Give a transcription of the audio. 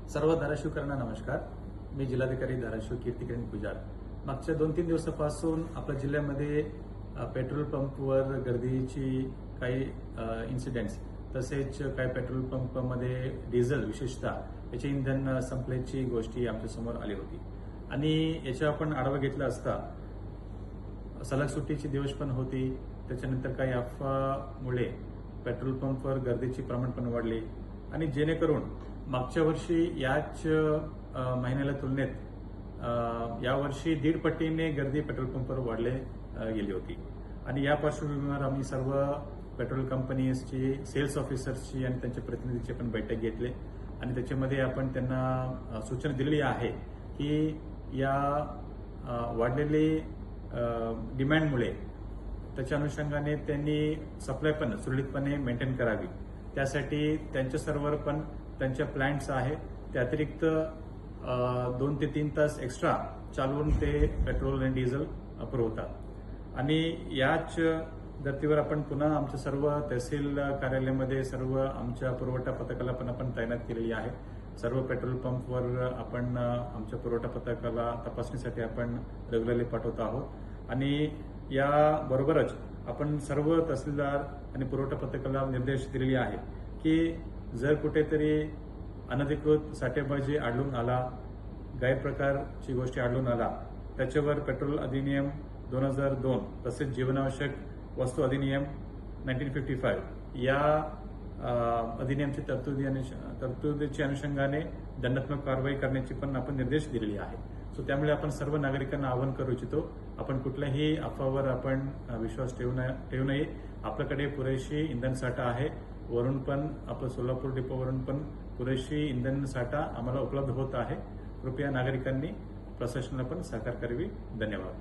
सर्व धाराशिवकरांना नमस्कार. मी जिल्हाधिकारी धाराशिव कीर्तिकिरण पुजार. मागच्या 2-3 दिवसापासून आपल्या जिल्ह्यामध्ये पेट्रोल पंपवर गर्दीची काही इन्सिडेंट्स तसेच काही पेट्रोल पंपमध्ये डिझेल विशेषतः याचे इंधन संपल्याची गोष्टी आमच्यासमोर आली होती आणि याचा आपण आढावा घेतला असता सलग सुट्टीची दिवस पण होती. त्याच्यानंतर काही अफवामुळे पेट्रोल पंपवर गर्दीचे प्रमाण पण वाढले आणि जेणेकरून मागच्या वर्षी याच महिन्याला तुलनेत यावर्षी 1.5 पटीने गर्दी पेट्रोल पंपवर वाढले गेली होती आणि या पार्श्वभूमीवर आम्ही सर्व पेट्रोल कंपनीजची सेल्स ऑफिसर्सची आणि त्यांच्या प्रतिनिधीची पण बैठक घेतली आणि त्याच्यामध्ये आपण त्यांना सूचना दिलेली आहे की या वाढलेली डिमांडमुळे त्याच्या अनुषंगाने त्यांनी सप्लाय पण सुरळीतपणे मेंटेन करावी. त्यासाठी त्यांच्या सर्व्हर पण त्यांच्या प्लांट्स आहे ते अतिरिक्त 2 ते 3 तास एक्स्ट्रा चालवून ते पेट्रोल आणि डिझेल पुरवतात आणि याच धर्तीवर आपण पुन्हा आमच्या सर्व तहसील कार्यालयामध्ये सर्व आमच्या पुरवठा पथकाला पण आपण तैनात केलेली आहे. सर्व पेट्रोल पंपवर आपण आमच्या पुरवठा पथकाला तपासणीसाठी आपण रेग्युलरली पाठवत आहोत आणि याबरोबरच आपण सर्व तहसीलदार आणि पुरवठा पथकाला निर्देश दिलेले आहे की जर कुठेतरी अनधिकृत साठेबाजी आढळून आला, गैरप्रकारची गोष्टी आढळून आला, त्याच्यावर पेट्रोल अधिनियम 2002 तसेच जीवनावश्यक वस्तू अधिनियम 1955 या अधिनियमची तरतुदीच्या अनुषंगाने दंडात्मक कारवाई करण्याची पण आपण निर्देश दिलेले आहे. सो त्यामुळे आपण सर्व नागरिकांना आवाहन करू इच्छितो, आपण कुठल्याही अफवावर आपण विश्वास ठेवू नये. आपल्याकडे पुरेशी इंधन साठा आहे. वरून पण आपलं सोलापूर डिपोवरून पण पुरेशी इंधन साठा आम्हाला उपलब्ध होत आहे. कृपया नागरिकांनी प्रशासनाला पण सहकार्य करावे. धन्यवाद.